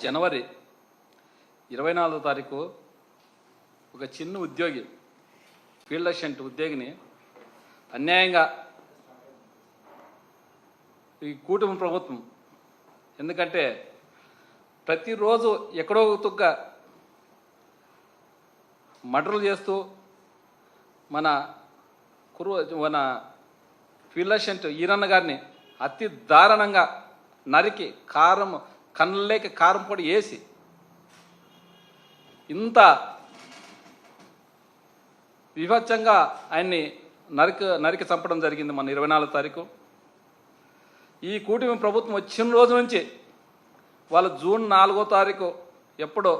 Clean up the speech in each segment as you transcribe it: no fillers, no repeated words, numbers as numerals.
జనవరి 24వ తారీఖు ఒక చిన్న ఉద్యోగి ఫీల్డ్ అసిస్టెంట్ ఉద్యోగిని అన్యాయంగా ఈ కూటమి ప్రభుత్వం ఎందుకంటే ప్రతిరోజు ఎక్కడో తుగ్గ మర్డర్లు చేస్తూ మన ఫీల్డ్ అసిస్టెంట్ ఈరన్న గారిని అతి దారుణంగా నరికి కళ్ళలేక కారం పొడి వేసి ఇంత విభత్సంగా ఆయన్ని నరికి చంపడం జరిగింది మన 24వ తారీఖు. ఈ కూటమి ప్రభుత్వం వచ్చిన రోజు నుంచి వాళ్ళు జూన్ 4వ తారీఖు ఎప్పుడో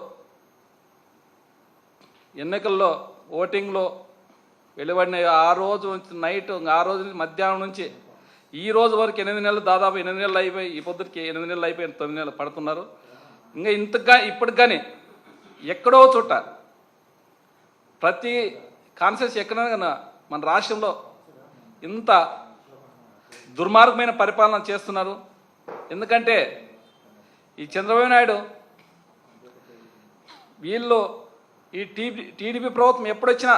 ఎన్నికల్లో ఓటింగ్లో వెలువడిన ఆ రోజు నుంచి నైట్ ఆ రోజు నుంచి మధ్యాహ్నం నుంచి ఈ రోజు వరకు 8 నెలలు దాదాపు 8 నెలలు అయిపోయి ఈ పొద్దుకి 8 నెలలు అయిపోయి 9 నెలలు పడుతున్నారు. ఇంకా ఇప్పటికి కానీ ఎక్కడో చోట ప్రతి కాన్సెన్స్ ఎక్కడైనా మన రాష్ట్రంలో ఇంత దుర్మార్గమైన పరిపాలన చేస్తున్నారు. ఎందుకంటే ఈ చంద్రబాబు నాయుడు వీళ్ళు ఈ టీడీపీ ప్రభుత్వం ఎప్పుడొచ్చినా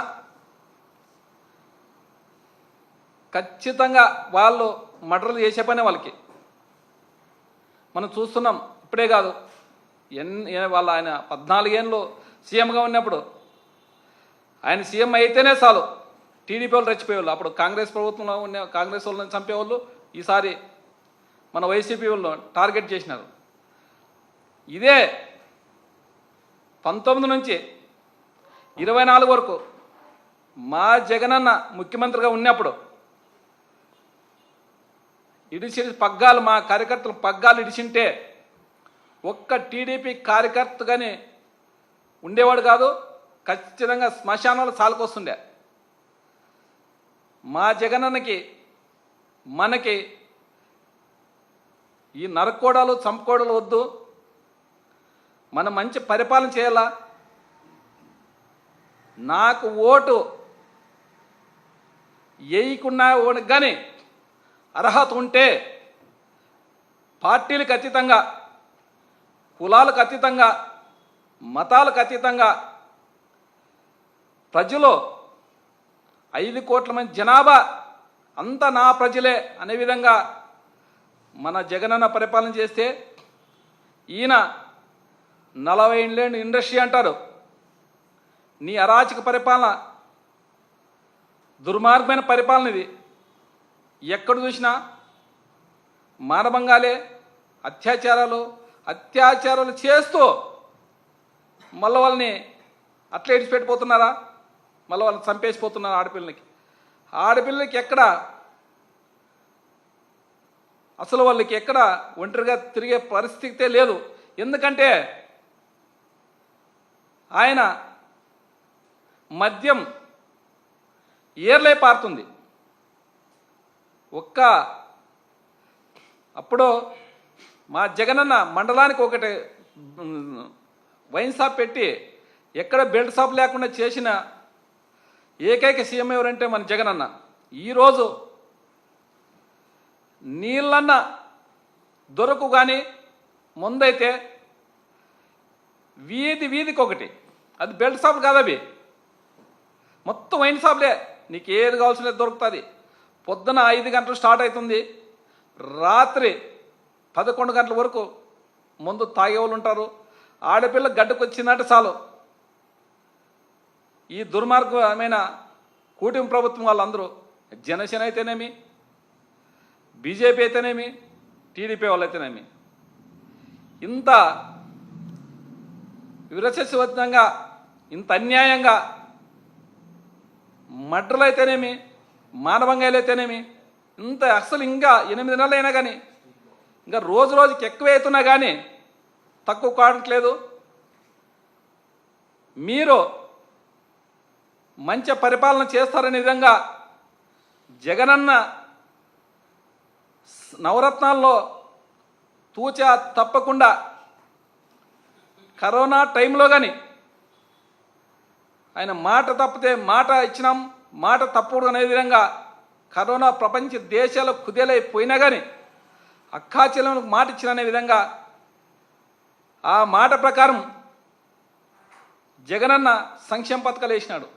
ఖచ్చితంగా వాళ్ళు మర్డర్లు చేసే పనే వాళ్ళకి మనం చూస్తున్నాం. ఇప్పుడే కాదు ఆయన 14 ఏళ్ళు సీఎంగా ఉన్నప్పుడు ఆయన సీఎం అయితేనే చాలు టీడీపీ వాళ్ళు రెచ్చిపోయేవాళ్ళు. అప్పుడు కాంగ్రెస్ ప్రభుత్వంలో ఉన్న కాంగ్రెస్ వాళ్ళని చంపేవాళ్ళు. ఈసారి మన వైసీపీ వాళ్ళు టార్గెట్ చేసినారు. ఇదే 19 నుంచి 24 వరకు మా జగనన్న ముఖ్యమంత్రిగా ఉన్నప్పుడు ఇడిచి పగ్గాలు మా కార్యకర్తలు పగ్గాలు ఇడిచింటే ఒక్క టీడీపీ కార్యకర్త కానీ ఉండేవాడు కాదు. ఖచ్చితంగా శ్మశానాలు సాలుకొస్తుండే. మా జగనన్నకి మనకి ఈ నరకోడాలు చంపుకోడాలు వద్దు. మనం మంచి పరిపాలన చేయాలా. నాకు ఓటు వేయకున్నా కానీ అర్హత ఉంటే పార్టీలకు అతీతంగా కులాలకు అతీతంగా మతాలకు అతీతంగా ప్రజలు 5 కోట్ల మంది జనాభా అంతా నా ప్రజలే అనే విధంగా మన జగనన్న పరిపాలన చేస్తే ఈయన 40 ఏళ్ళ ఇండస్ట్రీ అంటారు. నీ అరాచక పరిపాలన దుర్మార్గమైన పరిపాలన ఇది. ఎక్కడ చూసినా మానభంగాలే అత్యాచారాలు చేస్తూ మళ్ళీ వాళ్ళని అట్లా ఇడిచిపెట్టిపోతున్నారా? మళ్ళీ వాళ్ళని చంపేసిపోతున్నారు. ఆడపిల్లలకి ఎక్కడ అసలు వాళ్ళకి ఎక్కడ ఒంటరిగా తిరిగే పరిస్థితే లేదు. ఎందుకంటే ఆయన మద్యం ఏర్లే పారుతుంది. అప్పుడు మా జగనన్న మండలానికి ఒకటి వైన్ షాప్ పెట్టి ఎక్కడ బెల్ట్ షాప్ లేకుండా చేసిన ఏకైక సీఎం ఎవరంటే మన జగనన్న. ఈరోజు నీళ్ళన్న దొరకు కానీ ముందైతే వీధికి ఒకటి, అది బెల్ట్ షాప్ కాదు, అవి మొత్తం వైన్ షాప్లే. నీకు ఏది కావాల్సినది దొరుకుతుంది. పొద్దున 5 గంటలు స్టార్ట్ అవుతుంది, రాత్రి 11 గంటల వరకు ముందు తాగేవాళ్ళు ఉంటారు. ఆడపిల్ల గడ్డకు వచ్చిందంటే చాలు ఈ దుర్మార్గమైన కూటమి ప్రభుత్వం వాళ్ళందరూ జనసేన అయితేనేమి, బీజేపీ అయితేనేమి, టీడీపీ వాళ్ళు అయితేనేమి ఇంత విరసవంతంగా ఇంత అన్యాయంగా మర్డర్లు అయితేనేమి మానవంగాలు అయితేనేమి ఇంత అసలు ఇంకా 8 నెలలు అయినా కానీ ఇంకా రోజుకి ఎక్కువ అవుతున్నా కానీ తక్కువ కావట్లేదు. మీరు మంచి పరిపాలన చేస్తారనే విధంగా జగనన్న నవరత్నాల్లో తూచా తప్పకుండా కరోనా టైంలో కానీ ఆయన మాట తప్పితే మాట ఇచ్చినాం, మాట తప్పుడు అనే విధంగా కరోనా ప్రపంచ దేశాలు కుదేలైపోయినా కానీ అక్కాచెల్లెలకు మాట ఇచ్చిన విధంగా ఆ మాట ప్రకారం జగనన్న సంక్షేమ పథకాలు వేసినాడు.